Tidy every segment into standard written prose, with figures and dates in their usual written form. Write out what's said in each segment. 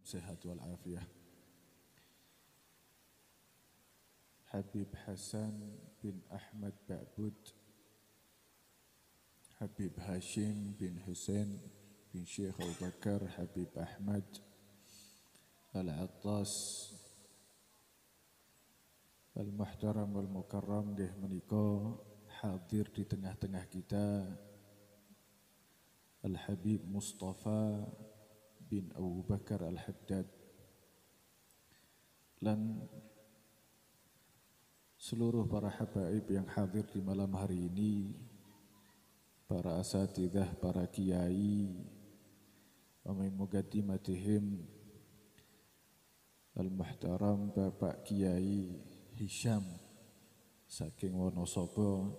sehat walafiat. Habib Hasan bin Ahmad Ba'bud, Habib Hashim bin Hussein bin Syekh Abu Bakar Habib Ahmad Al-Attas Al-Muhtaram Wal-Mukarram nggih menika hadir di tengah-tengah kita Al-Habib Mustafa bin Abu Bakar Al-Haddad dan seluruh para habaib yang hadir di malam hari ini, para asatidzah, para kiai, wa min muqaddimatihim Al-Muhtaram Bapak Kiai Hisham saking Wonosobo.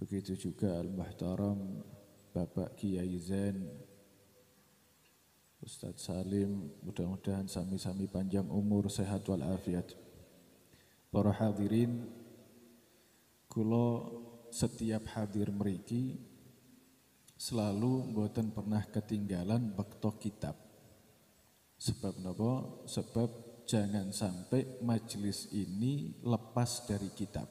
Begitu juga Al-Muhtaram Bapak Kiai Zain, Ustadz Salim, mudah-mudahan sami-sami panjang umur, sehat walafiat. Para hadirin, kula setiap hadir mriki selalu mboten pernah ketinggalan bekto kitab. Sebab napa? Sebab jangan sampai majelis ini lepas dari kitab.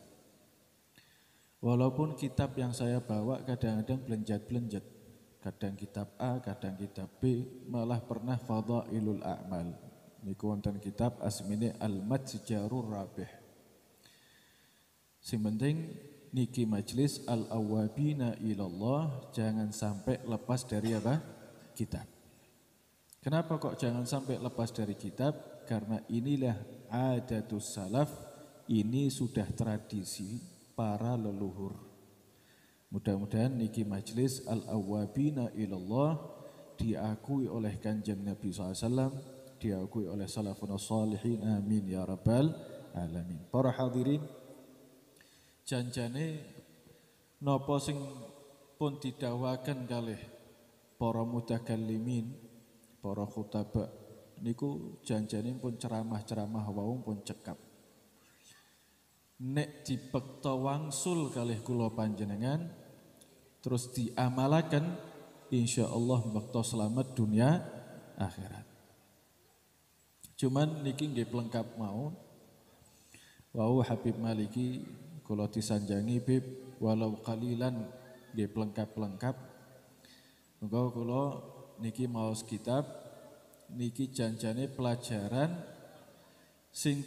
Walaupun kitab yang saya bawa kadang-kadang belenjat-belenjat, kadang kitab A, kadang kitab B, malah pernah Fadhailul A'mal. Niku wonten kitab asmine Al-Matjarur Rabih. Sing penting niki majelis Al-Awwabina ilallah jangan sampai lepas dari apa? Kitab. Kenapa kok jangan sampai lepas dari kitab? Karena inilah adatus salaf, ini sudah tradisi para leluhur. Mudah-mudahan niki majlis Al-Awwabina ilallah diakui oleh Kanjeng Nabi SAW, diakui oleh salafun salihin, amin ya rabbal alamin. Para hadirin, janjane napa sing pun didhawaken kalih para mutakallimin, para khutaba niku janjane pun ceramah-ceramah wau pun cekap. Nek dibekta wangsul kalih kula panjenengan terus diamalaken, insyaallah bekta selamat dunia akhirat. Cuman niki nggih pelengkap mau wau Habib Maliki kula disanjangi Bib walau qalilan nggih pelengkap-pelengkap. Muga kula niki maos kitab niki janjane pelajaran sing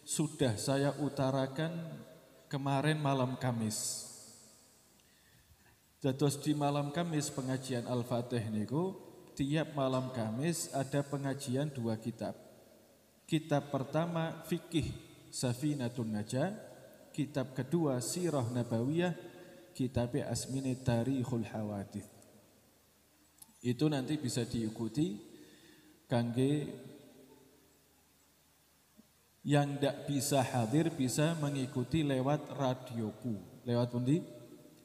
sudah saya utarakan kemarin malam Kamis. Dados di malam Kamis pengajian Al-Fatih niku tiap malam Kamis ada pengajian 2 kitab. Kitab pertama Fikih Safinatun Najah, kitab kedua Sirah Nabawiyah, kitab asmine Tarikhul Hawadits. Itu nanti bisa diikuti kangge yang tidak bisa hadir bisa mengikuti lewat radioku. Lewat pundi?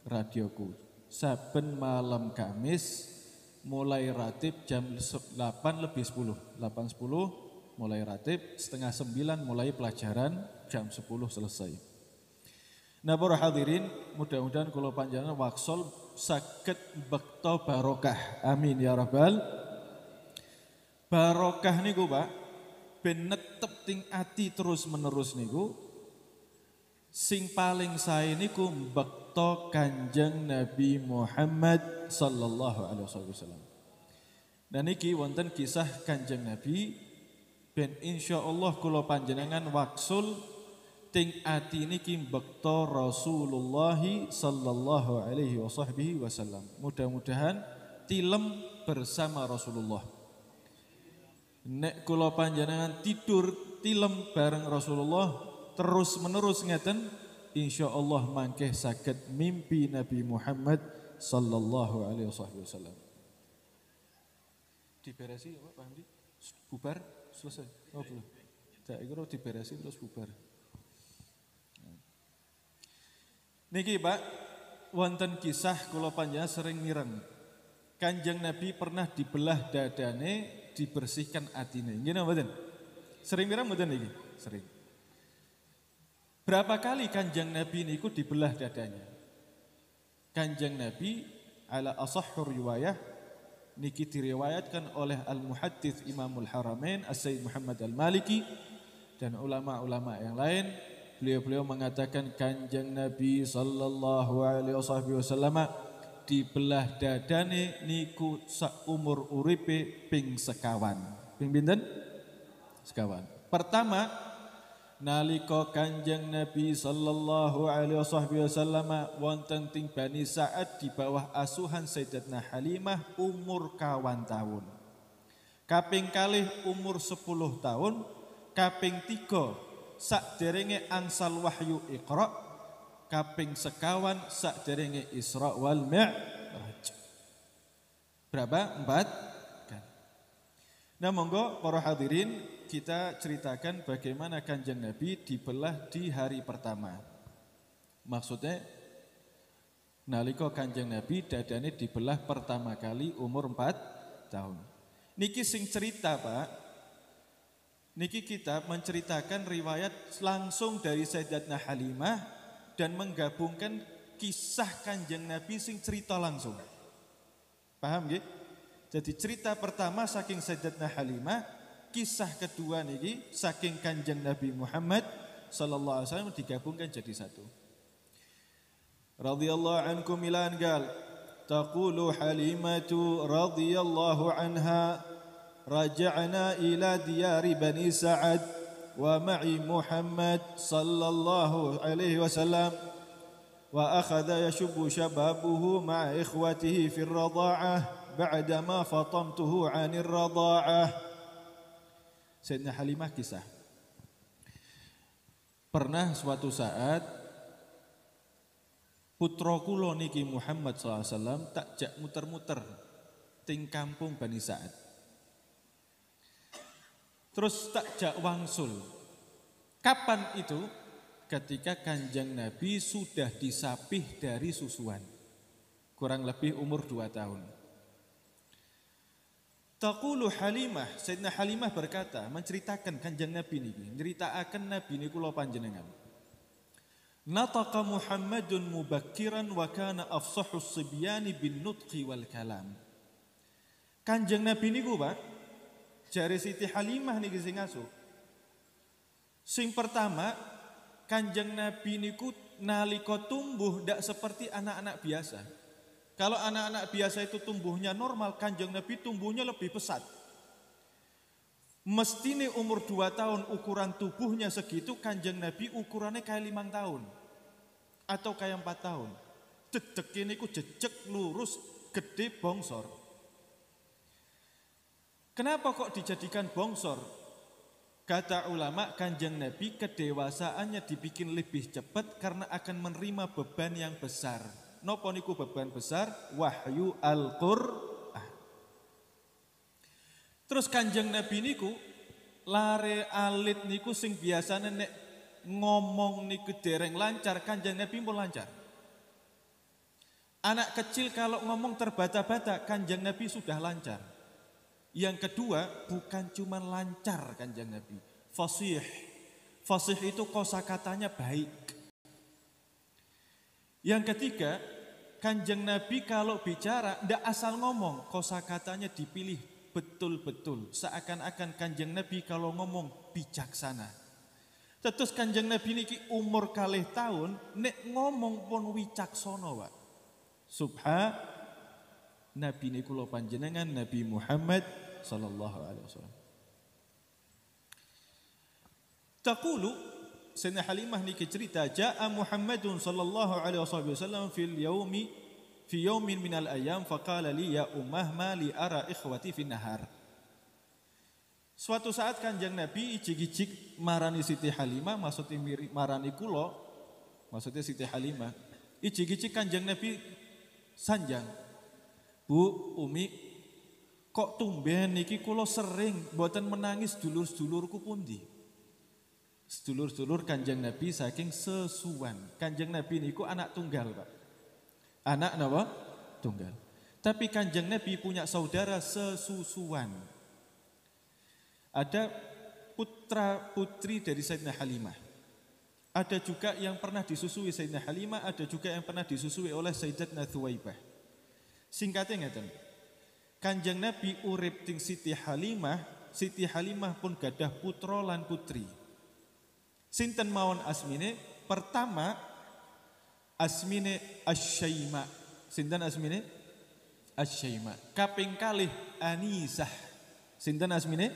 Radioku. Saben malam Kamis mulai ratib jam 8 lebih 10. 8.10 mulai ratib, setengah 9 mulai pelajaran, jam 10 selesai. Nah para hadirin, mudah-mudahan kula panjenengan waksol saged bekta barokah. Amin ya rabbal. Barokah niku Pak ben netep ting ati terus menerus niku sing paling sae niku mbekta Kanjeng Nabi Muhammad sallallahu alaihi wasallam. Dan niki wonten kisah Kanjeng Nabi ben insyaallah kula panjenengan waksul ting ati niki mbekta Rasulullah sallallahu alaihi wasallam. Mudah-mudahan tilem bersama Rasulullah. Nek kula panjenengan tidur tilem bareng Rasulullah terus menerus ngeten, insyaallah mangke saged mimpi Nabi Muhammad sallallahu alaihi wasallam. Diberesi apa Pak Hamdi? Bubar selesai. Oh belum. Tak kira diberesi terus bubar. Niki Pak, wonten kisah kula panjenengan sering mireng. Kanjeng Nabi pernah dibelah dadane, dibersihkan atine. Nggih napa mboten? Sering mireng mboten niki? Sering. Berapa kali Kanjeng Nabi niku dibelah dadanya? Kanjeng Nabi ala ashahhur riwayah Niki diriwayatkan oleh Al-Muhaddits Imamul Haramain As-Sayyid Muhammad Al-Maliki dan ulama-ulama yang lain. Beliau mengatakan Kanjeng Nabi sallallahu alaihi wasallam dibelah dadane niku sak umur uripe ping sekawan. Ping pinten? Sekawan. Pertama, nalika Kanjeng Nabi sallallahu alaihi wasallam wonten ting Bani Sa'ad di bawah asuhan Sayyidatuna Halimah umur kawan tahun. Kaping kalih umur 10 tahun, kaping 3 sakderenge angsal wahyu Iqra, kaping sekawan sakderenge Isra wal Mi'raj. Berapa? 4 kan. Nah, monggo para hadirin kita ceritakan bagaimana Kanjeng Nabi dibelah di hari pertama. Maksudnya nalika Kanjeng Nabi dadane dibelah pertama kali umur 4 tahun. Niki sing cerita, Pak. Niki kita menceritakan riwayat langsung dari Sayyidatuna Halimah dan menggabungkan kisah Kanjeng Nabi sing cerita langsung. Paham nggih? Jadi cerita pertama saking Sayyidatuna Halimah, kisah kedua niki saking Kanjeng Nabi Muhammad sallallahu alaihi wasallam digabungkan jadi satu. Radhiyallahu ankum ilan gal taqulu Halimatu radhiyallahu anha رجعنا إلى ديار بني سعد ومعي محمد صلى الله عليه وسلم وأخذ يشب شبابه مع إخوته في الرضاعة بعدما فطمته عن الرضاعة. Sayyidina Halimah kisah. Pernah suatu saat putra kula niki Muhammad sallallahu alaihi wasallam tak jak muter-muter ting kampung Bani Sa'ad. Terus tak jak wangsul. Kapan itu? Ketika Kanjeng Nabi sudah disapih dari susuan. Kurang lebih umur 2 tahun. Taqulu Halimah, Sayyidina Halimah berkata, menceritakan Kanjeng Nabi niki, nyeritaaken Nabi niku kula panjenengan. Nataqa Muhammadun mubakkiran wa kana afsahus sibyani bin nutqi wal kalam. Kanjeng Nabi niku, Pak, jare Siti Halimah niki sing ngasuh. Sing pertama, Kanjeng Nabi niku nalika tumbuh ndak seperti anak-anak biasa. Kalau anak-anak biasa itu tumbuhnya normal, Kanjeng Nabi tumbuhnya lebih pesat. Mestine umur 2 tahun ukuran tubuhnya segitu, Kanjeng Nabi ukurannya kayak 5 tahun. Atau kayak 4 tahun. Dedek niku jejeg lurus, gede bongsor. Kenapa kok dijadikan bongsor? Kata ulama, Kanjeng Nabi kedewasaannya dibikin lebih cepat karena akan menerima beban yang besar. Napa niku beban besar? Wahyu Al-Qur'an. Terus Kanjeng Nabi niku lare alit niku sing biasane nek ngomong niku dereng lancar, Kanjeng Nabi pun lancar. Anak kecil kalau ngomong terbata-bata, Kanjeng Nabi sudah lancar. Yang kedua, bukan cuma lancar Kanjeng Nabi, fasih. Fasih itu kosakatanya baik. Yang ketiga, Kanjeng Nabi kalau bicara ndak asal ngomong, kosakatanya dipilih betul-betul. Seakan-akan Kanjeng Nabi kalau ngomong bijaksana. Terus Kanjeng Nabi niki umur kalih tahun, nek ngomong pun wicaksana, Pak. Nabi niku kula panjenengan Nabi Muhammad sallallahu alaihi wasallam. Taqulu Sayyidina Halimah niki cerita, jaa Muhammadun sallallahu alaihi wasallam fi yaumin minal ayyam faqala li ya ummah ma li ara ikhwati fi nahar. Suatu saat Kanjeng Nabi ijik-ijik marani Siti Halimah, maksudnya marani kula, maksudnya Siti Halimah. Ijik-ijik Kanjeng Nabi sanjang. Bu, Umi, kok tumben niki kula sering mboten menangis dulur-dulurku pundi? Sedulur-dulur Kanjeng Nabi saking sesuwan. Kanjeng Nabi niku anak tunggal, Pak. Anak napa? Tunggal. Tapi Kanjeng Nabi punya saudara sesusuan. Ada putra putri dari Sayyidina Halimah. Ada juga yang pernah disusui Sayyidina Halimah, ada juga yang pernah disusui oleh Sayyidatuna Thuwaibah. Singkatnya ngeten. Kanjeng Nabi urip ting Siti Halimah pun gadah putra lan putri. Sinten mawon asmine? Pertama asmine Asy-Syaima. Sinten asmine? Asy-Syaima. Kaping kalih Anisah. Sinten asmine?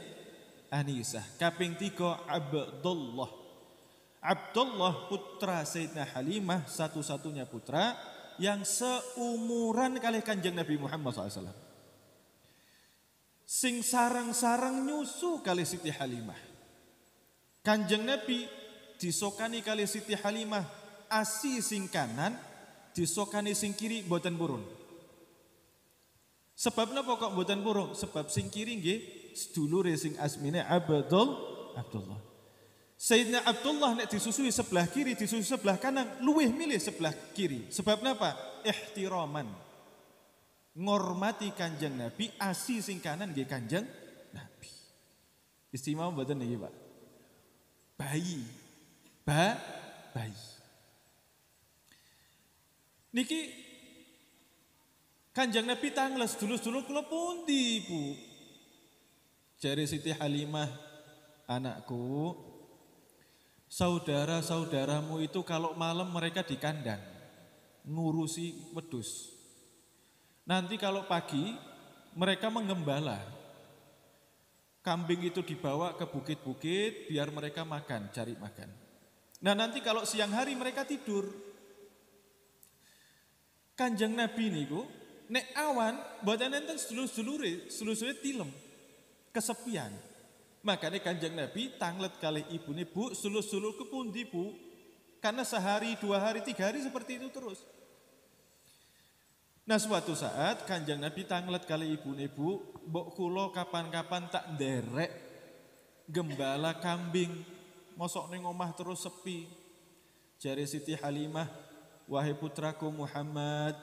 Anisah. Kaping 3 Abdullah. Abdullah putra Sayyidina Halimah, satu-satunya putra yang seumuran kali Kanjeng Nabi Muhammad SAW. Sing sarang-sarang nyusu kali Siti Halimah. Kanjeng Nabi disokani kali Siti Halimah asi sing kanan, disokani sing kiri boten purun. Sebab napa kok boten purun? Sebab sing kiri nggih sedulure sing asmine Abdullah. Sayyidina Abdullah nek disusui sebelah kiri, disusui sebelah kanan, luwih milih sebelah kiri. Sebab napa? Ihtiraman. Ngormati Kanjeng Nabi, asi sing kanan nggih Kanjeng Nabi. Istimewa mboten niki, Pak? Bayi. Bayi. Niki Kanjeng Nabi tangles dulur-dulur kula pundi, Bu? Jare Siti Halimah, anakku, saudara-saudaramu itu kalau malam mereka di kandang ngurusi wedhus. Nanti kalau pagi mereka menggembala. Kambing itu dibawa ke bukit-bukit biar mereka makan, cari makan. Nah nanti kalau siang hari mereka tidur. Kanjeng Nabi niku nek awan mboten enten sedulur-sedulure tilem, kesepian. Makanya Kanjeng Nabi tanglet kali ibune, Bu, sulur-sulur ke pundi, Bu? Karena sehari, 2 hari, 3 hari seperti itu terus. Nah suatu saat Kanjeng Nabi tanglet kali ibune, Bu, mbok kula kapan-kapan tak nderek gembala kambing, mosok ning omah terus sepi. Jare Siti Halimah, wahai putraku Muhammad,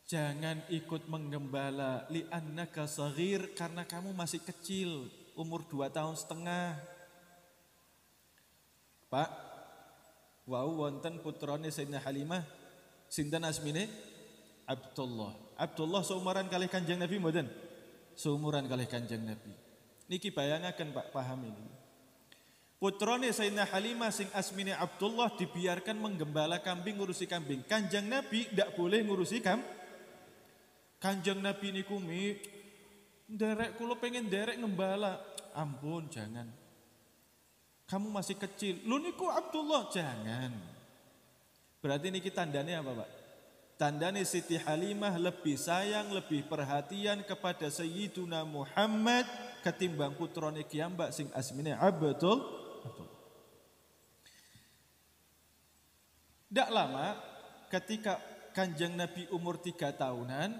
jangan ikut menggembala li'annaka saghir, karena kamu masih kecil, umur 2,5 tahun. Pak, wau wonten putrane Sayyidina Halimah, sinten asmine? Abdullah. Abdullah seumuran kalih Kanjeng Nabi mboten? Seumuran kalih Kanjeng Nabi. Niki bayangaken Pak, paham ini. Putrane Sayyidina Halimah sing asmine Abdullah dibiarkan menggembala kambing, ngurusi kambing. Kanjeng Nabi ndak boleh ngurusi kambing. Kanjeng Nabi niku mi nderek kula pengen nderek ngembala. Ampun, jangan. Kamu masih kecil. Lu niku Abdullah, jangan. Berarti niki tandane apa, Pak? Tandane Siti Halimah lebih sayang, lebih perhatian kepada Sayyiduna Muhammad ketimbang putrane kiyambak sing asmine Abdul. Ndak lama ketika Kanjeng Nabi umur 3 tahunan,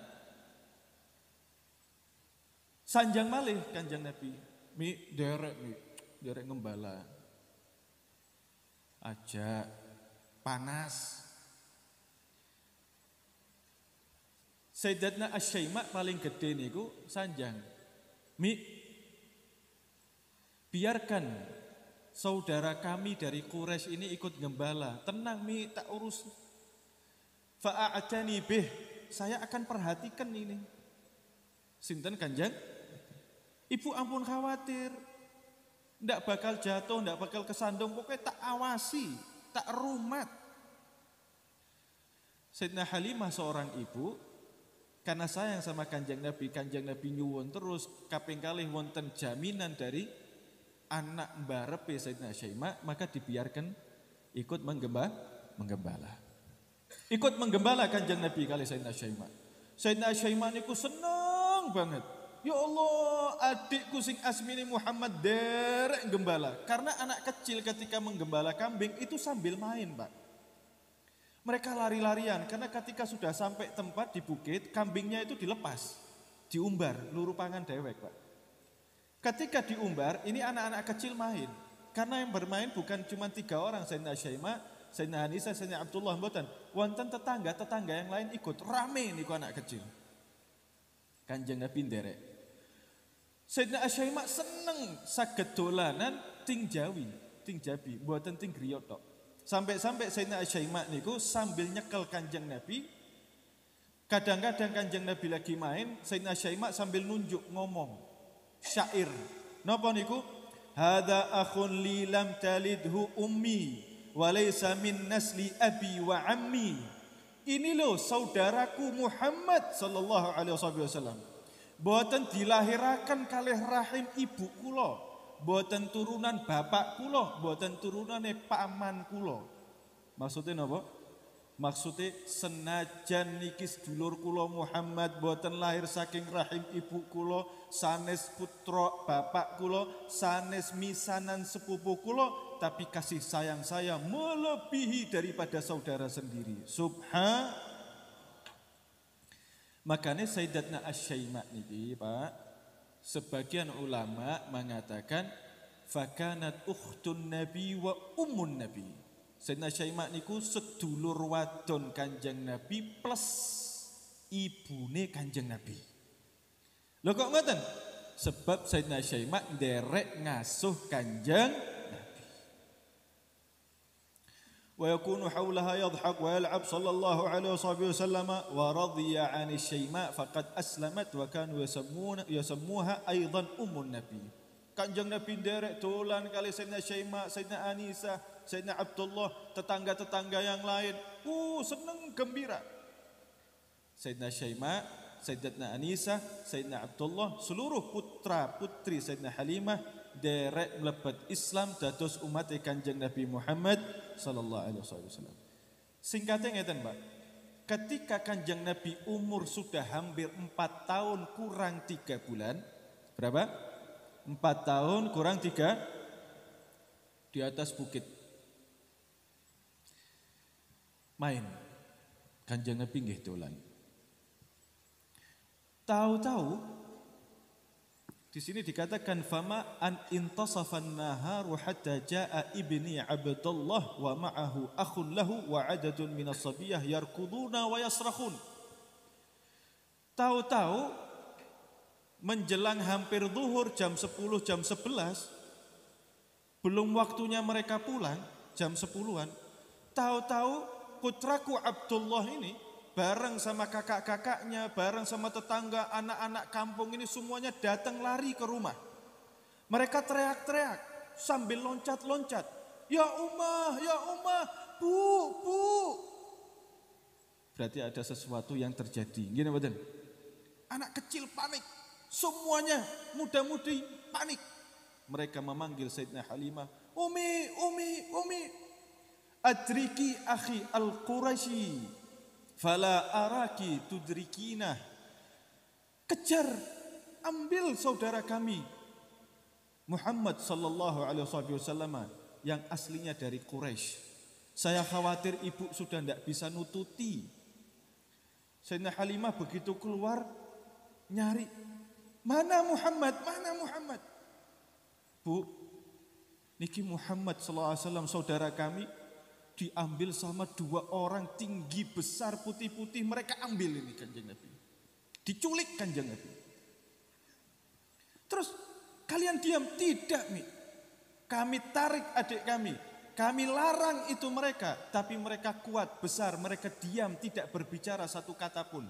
sanjang malih Kanjeng Nabi, derek ngembala. Aja panas. Sayyidatna Asy-Syaima paling gede niku sanjang. Biarkan saudara kami dari Quraisy ini ikut gembala. Tenang tak urus. Fa'atani bih, saya akan perhatikan ini. Sinten Kanjeng? Ibu ampun khawatir. Ndak bakal jatuh, ndak bakal kesandung, pokoknya tak awasi, tak rumat. Sayyidina Halimah seorang ibu, karena sayang sama Kanjeng Nabi nyuwun terus kaping kalih wonten jaminan dari anak mbarepe Sayyidina Syaima, maka dibiarkan ikut menggembala. Ikut menggembala Kanjeng Nabi kali Sayyidina Syaima. Sayyidina Syaima niku seneng banget. Ya Allah, adikku sing asmine Muhammad derek gembala. Karena anak kecil ketika menggembala kambing itu sambil main, Pak. Mereka lari-larian karena ketika sudah sampai tempat di bukit, kambingnya itu dilepas, diumbar, luru pangan dewek, Pak. Ketika diumbar, ini anak-anak kecil main. Karena yang bermain bukan cuma 3 orang, Sayyidina Syaima, Sayyidina Anisah, Sayyidina Abdullah, mboten. Wonten tetangga yang lain ikut, rame niku anak kecil. Kanjeng Nabi nderek. Sayyidina Asy-Syaima seneng saged dolanan ting Jawi, ting Jabi, mboten ting griya tok. Sampai-sampai Sayyidina Asy-Syaima niku sambil nyekel Kanjeng Nabi Kadang-kadang Kanjeng Nabi lagi main, Sayyidina Syaimak sambil nunjuk ngomong syair. Napa niku? Hadza akhun li lam talidhu ummi wa laysa min nasli abi wa ammi. Ini loh saudaraku Muhammad sallallahu alaihi wasallam. Boten dilahiraken kalih rahim ibu kula, boten turunan bapak kula, boten turunane paman kula. Maksudnya napa? Maksudnya senajan niki sedulur kula Muhammad boten lahir saking rahim ibu kula, sanes putra bapak kula, sanes misanan sepupu kula, tapi kasih sayang saya melebihi daripada saudara sendiri. Makanya Sayyidatna Asy-Syaimak niki, Pak, sebagian ulama mengatakan fakanat ukhtun nabi wa ummun nabi. Sayyidina Syaimak niku sedulur wadon Kanjeng Nabi plus ibune Kanjeng Nabi. Lho kok ngoten? Sebab Sayyidina Syaimak nderek ngasuh Kanjeng Nabi. Wa yakunu haulaha yadhhak wa yal'ab sallallahu alaihi wasallam wa radiya 'ani Syaimak faqad aslamat wa kanu yasammuha aidan ummun nabi. Kanjeng Nabi nderek dolan kali Sayyidina Syaimak, Sayyidina Anisa, Sayyidina Abdullah, tetangga-tetangga yang lain. Seneng gembira. Sayyidina Syaimak, Sayyidatna Anisa, Sayyidina Abdullah, seluruh putra putri Sayyidina Halimah derek mlebet Islam dados umat Kanjeng Nabi Muhammad sallallahu alaihi wasallam. Singkatnya ngeten, Pak. Ketika Kanjeng Nabi umur sudah hampir 4 tahun kurang 3 bulan. Berapa? 4 tahun kurang 3 di atas bukit. Main. Kanjeng Nabi nggih dolan. Tahu-tahu di sini dikatakan fama an intasafan naharu hatta jaa ibni Abdullah wa ma'ahu akhun lahu wa adadun minas sabiyah yarkuduna wa yasrakhun. Tahu-tahu menjelang hampir zuhur jam 10 jam 11 belum waktunya mereka pulang jam 10-an. Tahu-tahu putraku Abdullah ini bareng sama kakak-kakaknya, bareng sama tetangga, anak-anak kampung ini semuanya datang lari ke rumah. Mereka teriak-teriak sambil loncat-loncat. Ya Ummah, Bu. Berarti ada sesuatu yang terjadi. Gini betul. Anak kecil panik. Semuanya muda-mudi panik. Mereka memanggil Sayyidina Halimah. Umi. Adriki akhi al-Quraisy. Fala araki tudrikina. Kejar, ambil saudara kami Muhammad sallallahu alaihi wasallam yang aslinya dari Quraisy. Saya khawatir ibu sudah tidak bisa nututi. Sayyidina Halimah begitu keluar nyari, mana Muhammad? Bu, niki Muhammad sallallahu alaihi wasallam saudara kami diambil sama 2 orang tinggi besar putih-putih. Mereka ambil ini Kanjeng Nabi. Diculik Kanjeng Nabi. Terus kalian diam? Tidak, Mi. Kami tarik adik kami. Kami larang itu mereka. Tapi mereka kuat, besar. Mereka diam, tidak berbicara satu kata pun.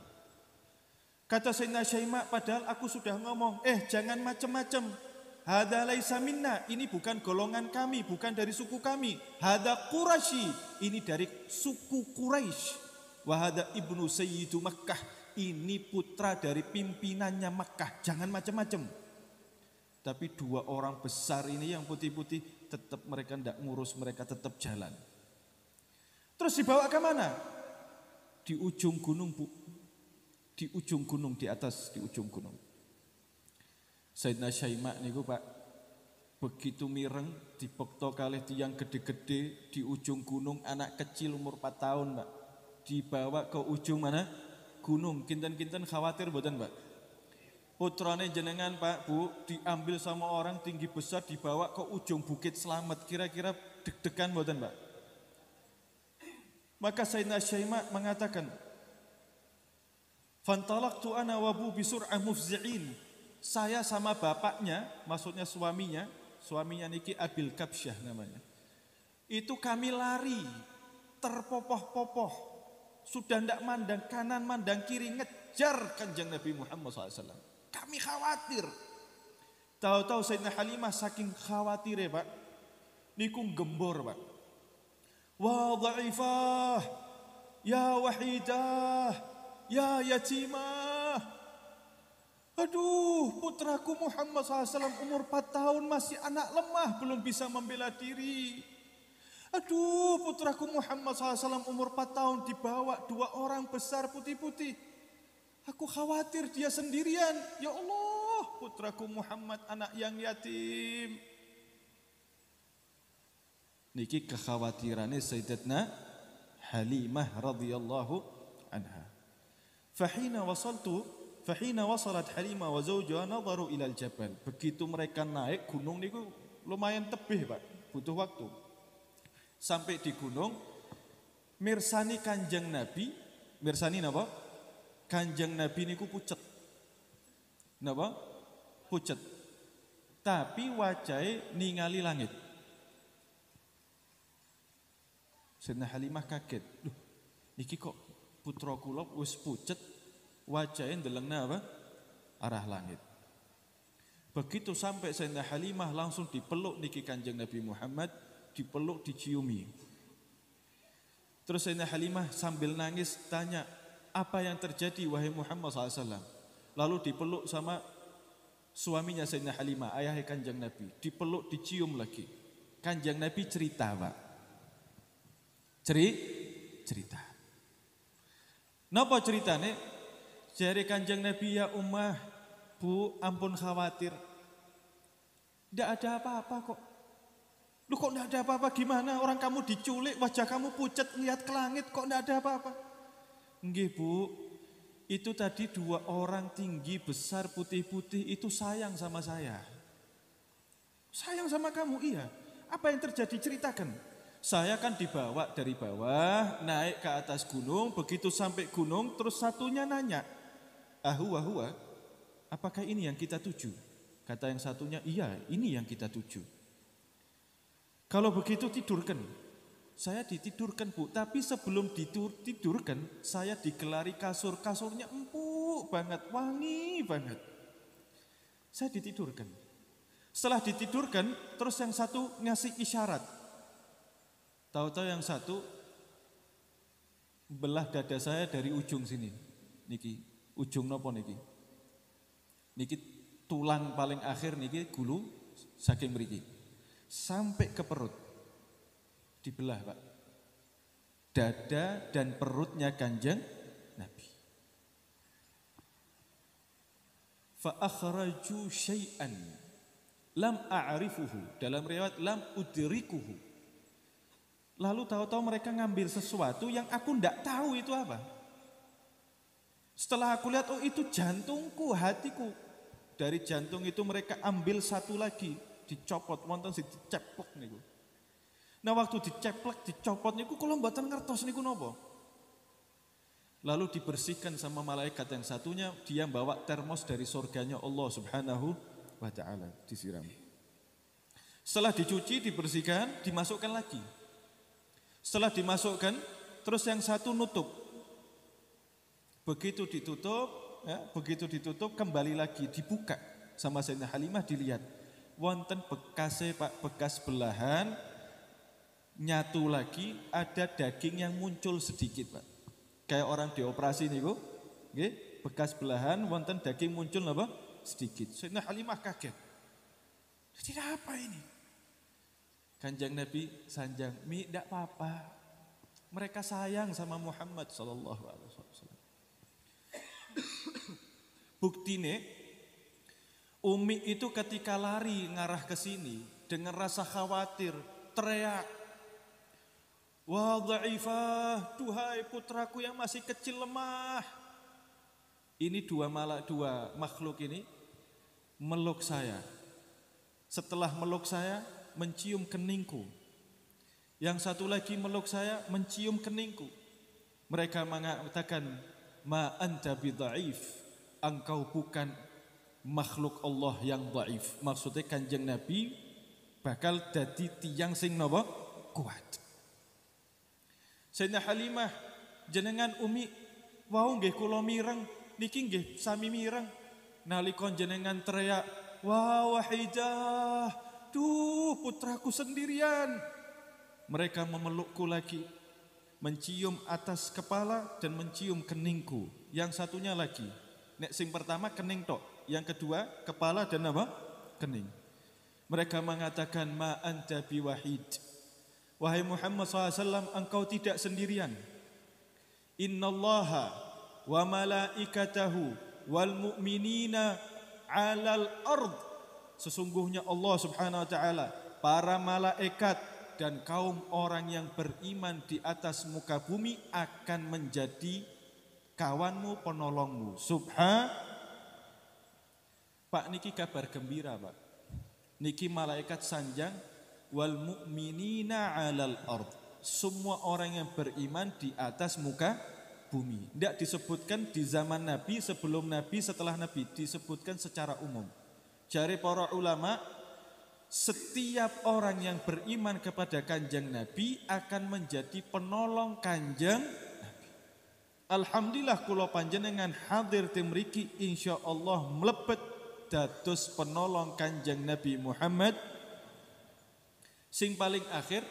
Kata Sayyidina Syaimak, padahal aku sudah ngomong. Jangan macam-macam. Hadza laisa minna, ini bukan golongan kami, bukan dari suku kami. Hadza Quraisy, ini dari suku Quraisy. Wa hadza ibnu sayyidu Makkah, ini putra dari pimpinannya Makkah. Jangan macam-macam. Tapi 2 orang besar ini yang putih-putih tetap mereka tidak ngurus, mereka tetap jalan. Terus dibawa ke mana? Di ujung gunung, Bu. Di ujung gunung, di atas, di ujung gunung. Sayyidina Syaimak niku, Pak, begitu mireng dibekto kalih tiyang gede-gede di ujung gunung, anak kecil umur 4 tahun, Pak. Dibawa ke ujung mana? Gunung. Kinten-kinten khawatir mboten, Pak? Putrane jenengan, Pak, Bu, diambil sama orang tinggi besar dibawa ke ujung Bukit Slamet. Kira-kira deg-degan mboten, Pak? Maka Sayyidina Syaimak mengatakan, "Fantalaqtu ana wa bu bisur'ah mufzi'in." Saya sama bapaknya, maksudnya suaminya niki Abil Kabsyah namanya. Itu kami lari, terpopoh-popoh. Sudah ndak mandang kanan, mandang kiri, ngejar Kanjeng Nabi Muhammad SAW. Kami khawatir. Tahu-tahu Sayyidina Halimah saking khawatir Pak. Niku gembor Pak. Wa dha'ifah, ya wahidah, ya yatimah. Aduh, putraku Muhammad SAW umur 4 tahun masih anak lemah, belum bisa membela diri. Aduh, putraku Muhammad SAW umur 4 tahun dibawa 2 orang besar putih-putih. Aku khawatir dia sendirian. Ya Allah, putraku Muhammad anak yang yatim. Niki kekhawatirannya Sayyidatna Halimah radhiyallahu anha. Fahina wasalat Halimah wa zawjuha nadharu ilal jabal. Begitu mereka naik gunung niku lumayan tebih Pak, butuh waktu. Sampai di gunung mirsani Kanjeng Nabi, mirsani napa? Kanjeng Nabi niku pucet. Napa? Pucet. Tapi wajahe ningali langit. Sayyidina Halimah kaget. Loh, niki kok putra kula wis pucet, wajahe ndelengna apa? Arah langit. Begitu sampai Sayyidina Halimah langsung dipeluk niki Kanjeng Nabi Muhammad, dipeluk, diciumi. Terus Sayyidina Halimah sambil nangis tanya, apa yang terjadi wahai Muhammad SAW? Lalu dipeluk sama suaminya Sayyidina Halimah, ayah Kanjeng Nabi. Dipeluk, dicium lagi. Kanjeng Nabi cerita Pak. Cerita. Napa ceritane? Jari Kanjeng Nabi, ya Ummah, Bu, ampun khawatir. Tidak ada apa-apa kok. Lu kok tidak ada apa-apa gimana? Orang kamu diculik, wajah kamu pucat, lihat ke langit, kok tidak ada apa-apa? Nggih Bu, itu tadi 2 orang tinggi, besar, putih-putih, itu sayang sama saya. Sayang sama kamu, iya. Apa yang terjadi? Ceritakan. Saya kan dibawa dari bawah, naik ke atas gunung, begitu sampai gunung, terus satunya nanya, ahua, apakah ini yang kita tuju? Kata yang satunya, iya, ini yang kita tuju. Kalau begitu tidurkan. Saya ditidurkan Bu, tapi sebelum ditidurkan, saya digelari kasur, kasurnya empuk banget, wangi banget. Saya ditidurkan. Setelah ditidurkan, terus yang satu ngasih isyarat. Tahu-tahu yang satu belah dada saya dari ujung sini. Niki, ujung nopo niki. Niki tulang paling akhir niki gulu saking mriki. Sampai ke perut. Dibelah, Pak. Dada dan perutnya Kanjeng Nabi. Fa akhraju syai'an lam a'rifuhu. Dalam riwayat lam udrikuhu. Lalu tahu-tahu mereka ngambil sesuatu yang aku ndak tahu itu apa. Setelah aku lihat, oh itu jantungku, hatiku. Dari jantung itu mereka ambil satu lagi, dicopot, wonten sing diceplok niku. Nah waktu diceplok, dicopot niku kula mboten ngertos niku napa. Lalu dibersihkan sama malaikat yang satunya, dia bawa termos dari surganya Allah Subhanahu wa taala, disiram. Setelah dicuci, dibersihkan, dimasukkan lagi. Setelah dimasukkan, terus yang satu nutup. Begitu ditutup, kembali lagi dibuka sama Sayyidina Halimah, dilihat. Wonten bekasnya Pak, bekas belahan, nyatu lagi, ada daging yang muncul sedikit Pak. Kayak orang dioperasi niku, nggih, bekas belahan, wonten daging muncul apa? Sedikit. Sayyidina Halimah kaget. Jadi apa ini? Kanjeng Nabi sanjang, mi tidak apa-apa. Mereka sayang sama Muhammad sallallahu alaihi wasallam. Buktine, Umi itu ketika lari ngarah ke sini dengan rasa khawatir, teriak, wah dhaifah, duhai putraku yang masih kecil lemah. Ini dua makhluk ini meluk saya. Setelah meluk saya, mencium keningku. Yang satu lagi meluk saya, mencium keningku. Mereka mengatakan, ma anta bidhaif, engkau bukan makhluk Allah yang dhaif. Maksudnya Kanjeng Nabi bakal jadi tiang sing napa? Kuat. Sayyidina Halimah jenengan umi wau nggih kula mireng niki nggih sami mireng nalika jenengan teriak wa wahidah duh putraku sendirian mereka memelukku lagi mencium atas kepala dan mencium keningku yang satunya lagi nek sing pertama kening tok yang kedua kepala dan apa kening mereka mengatakan ma anta biwahid wahai Muhammad SAW engkau tidak sendirian innallaha wa malaikatahu wal mu'minina 'alal ard sesungguhnya Allah Subhanahu wa taala para malaikat dan kaum orang yang beriman di atas muka bumi akan menjadi kawanmu penolongmu Pak niki kabar gembira Pak niki malaikat sanjang wal mu'minina 'alal ard semua orang yang beriman di atas muka bumi tidak disebutkan di zaman Nabi sebelum Nabi setelah Nabi disebutkan secara umum jari para ulama setiap orang yang beriman kepada kanjeng Nabi akan menjadi penolong kanjeng Nabi. Alhamdulillah kula panjenengan hadir tim mriki insyaallah mlebet dados penolong kanjeng Nabi Muhammad. Sing paling akhir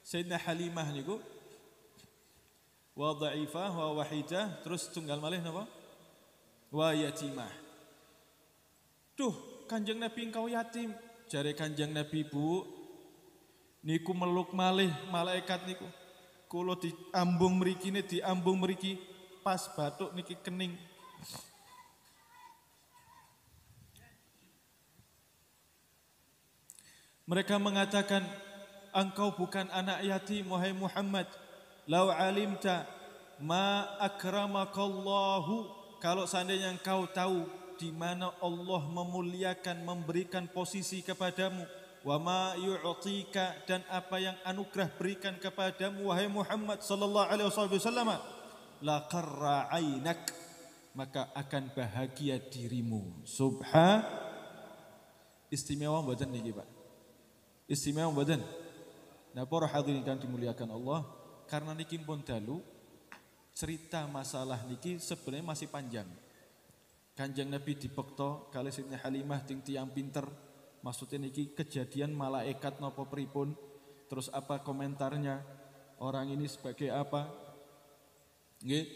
Sayyidina Halimah niku wa dhaifah wa wahidah terus tunggal malih napa? Wa yatimah. Duh, kanjeng Nabi engkau yatim. Jare kanjeng Nabi Bu niku meluk malih malaikat niku kula diambung mrikine diambung mriki pas batuk niki kening mereka mengatakan engkau bukan anak yatim wahai Muhammad lau alimta ma akramakallahu kalau seandainya engkau tahu di mana Allah memuliakan memberikan posisi kepadamu wa ma yu'tika dan apa yang anugerah berikan kepadamu wahai Muhammad sallallahu alaihi wasallam la qarra ainak maka akan bahagia dirimu istimewa mboten niki Pak istimewa mboten nah para hadirin kang dimuliakan Allah karena niki pun dalu cerita masalah niki sebenarnya masih panjang Kanjeng Nabi dibekto kali Sayyidina Halimah tiang pinter. Maksudnya niki kejadian malaikat napa pripun? Terus apa komentarnya? Orang ini sebagai apa? Nggih.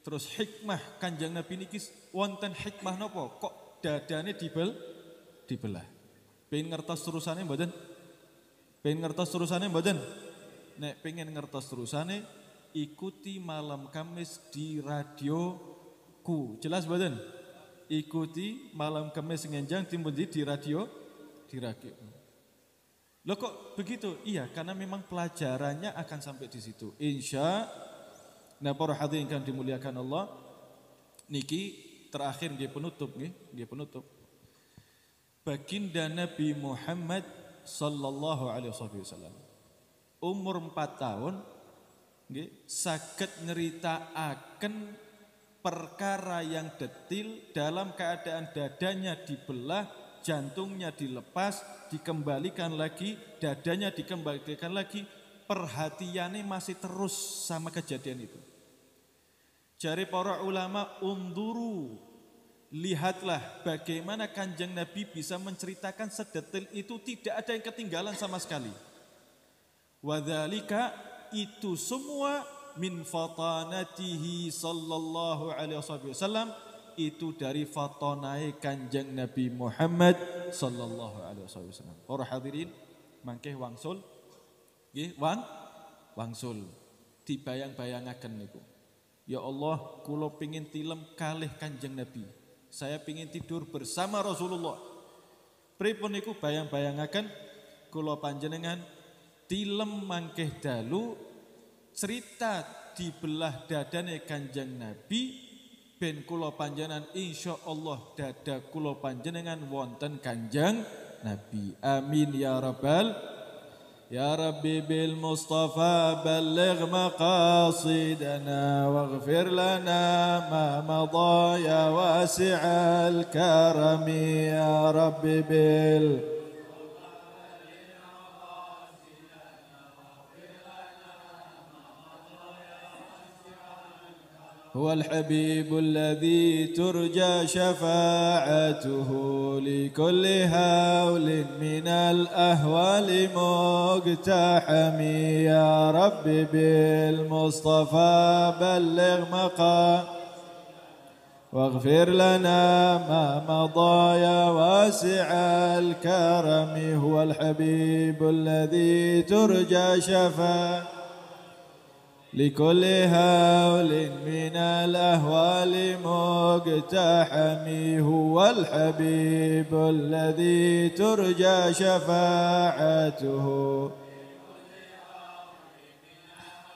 Terus hikmah Kanjeng Nabi niki wonten hikmah napa? Kok dadane dibelah? Pengen ngertos terusane mboten? Pengen ngertos terusane mboten? Nek pengen ngertos terusane ikuti malam Kamis di radioku. Jelas mboten? Ikuti malam Kamis ngenjang timbun di radio. Loh kok begitu? Iya, karena memang pelajarannya akan sampai di situ. Nah para hadirin yang dimuliakan Allah, niki terakhir nggih penutup nggih penutup. Baginda Nabi Muhammad sallallahu alaihi wasallam umur 4 tahun nggih saged nyeritaaken perkara yang detil dalam keadaan dadanya dibelah, jantungnya dilepas, dikembalikan lagi, dadanya dikembalikan lagi, perhatiannya masih terus sama kejadian itu. Jari para ulama unduru, lihatlah bagaimana kanjeng Nabi bisa menceritakan sedetil itu tidak ada yang ketinggalan sama sekali. Wadzalika itu semua min fatanatihi sallallahu alaihi wasallam itu dari fatonai kanjeng Nabi Muhammad sallallahu alaihi wasallam. Para hadirin mangke wangsul nggih wangsul dibayang-bayangaken niku. Ya Allah, kula pengin tilem kalih kanjeng Nabi. Saya pengin tidur bersama Rasulullah. Pripun niku bayang-bayangaken kula panjenengan tilem mangkeh dalu cerita dibelah dadane kanjeng Nabi ben kula panjenengan insyaallah dada kula panjenengan wonten kanjeng Nabi. Amin ya rabbal ya Rabbi bil Mustafa balligh maqasidana waghfir lana ma madha ya wasi'al karami ya Rabbi bil هو الحبيب الذي ترجى شفاعته لكل هول من الأهوال مقتحم يا رب بالمصطفى بلغ مقام واغفر لنا ما مضى يا واسع الكرم هو الحبيب الذي ترجى شفاعته لكل هول من الأهوال مقتحم هو الحبيب الذي ترجى شفاعته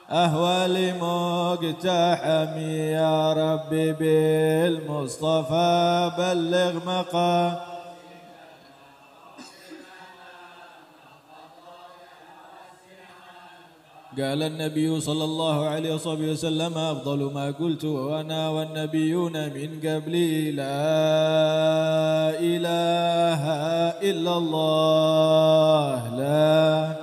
أهوال مقتحم يا رب بالمصطفى بلغ مقام قال النبي صلى الله عليه وسلم أفضل ما قلت وأنا والنبيون من قبلي لا إله إلا الله لا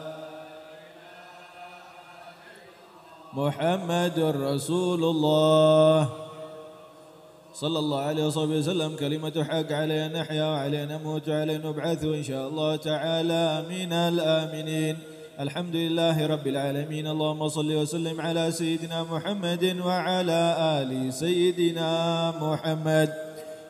محمد رسول الله صلى الله عليه وسلم كلمة حق علينا نحيا وعلينا نموت وعلينا نبعث إن شاء الله تعالى من الآمنين. الحمد لله رب العالمين. اللهم صل وسلم على سيدنا محمد وعلى آل سيدنا محمد.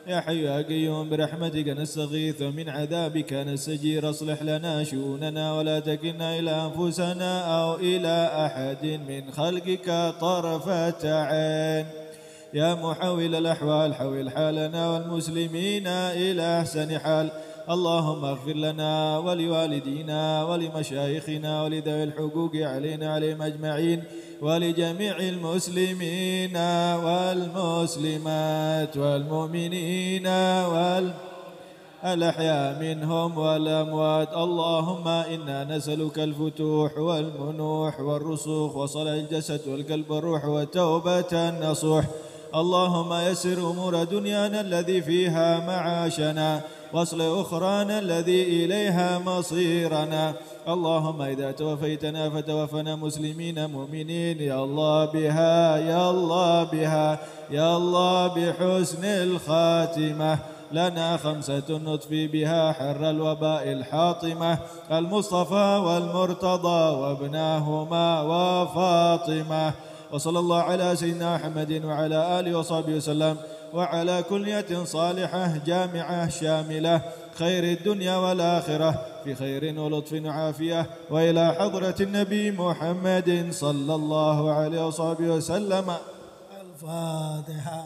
يا حي يا قيوم برحمتك نستغيث ومن عذابك نستجير. اصلح لنا شؤوننا ولا تكلنا إلى أنفسنا أو إلى أحد من خلقك طرفة عين. يا محول الأحوال حول حالنا والمسلمين إلى أحسن حال. اللهم اغفر لنا ولوالدينا ولمشايخنا ولذوي الحقوق علينا عليهم أجمعين ولجميع المسلمين والمسلمات والمؤمنين والأحياء منهم والأموات. اللهم إنا نسألك الفتوح والمنوح والرسوخ وصلاح الجسد والقلب والروح والتوبة النصوح. اللهم يسر أمور دنيانا الذي فيها معاشنا واصل أخرانا الذي إليها مصيرنا. اللهم إذا توفيتنا فتوفنا مسلمين مؤمنين. يا الله بها يا الله بها يا الله بحسن الخاتمة. لنا 5 نطفي بها حر الوباء الحاطمة المصطفى والمرتضى وابناهما وفاطمة. وصلى الله على سيدنا محمد وعلى آله وصحبه وسلم وعلى كل نية صالحة جامعة شاملة خير الدنيا والآخرة في خير ولطف وعافية وإلى حضرة النبي محمد صلى الله عليه وصحبه وسلم. الفاتحة.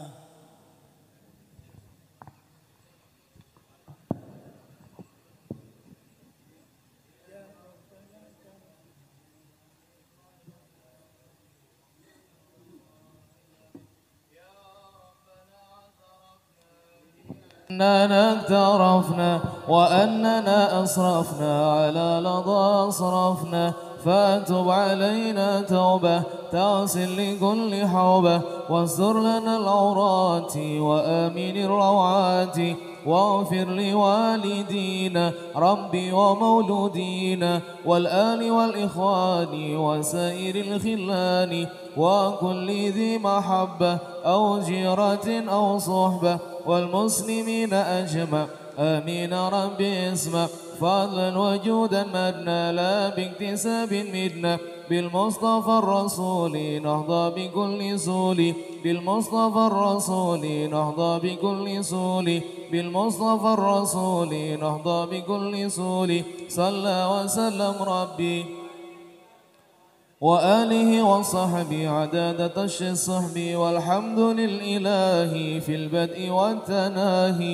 أننا اقترفنا وأننا أسرفنا على لظى أصرفنا فاتب علينا توبة تغسل لكل حوبة واستر لنا العورات وآمن الروعات واغفر لوالدينا ربي ومولودينا والآل والإخوان وسائر الخلان وكل ذي محبة أو جيرة أو صحبة والمسلمين أجمع آمين ربي اسمع فضلا وجودا مدنا لا باكتساب مدنا بالمصطفى الرسول نهضى بكل سول بالمصطفى الرسول نهضى بكل سول بالمصطفى الرسول نهضى بكل سول صلى وسلم ربي وآله وصحبه عدد طش الصحب والحمد للإله في البدء والتناهي.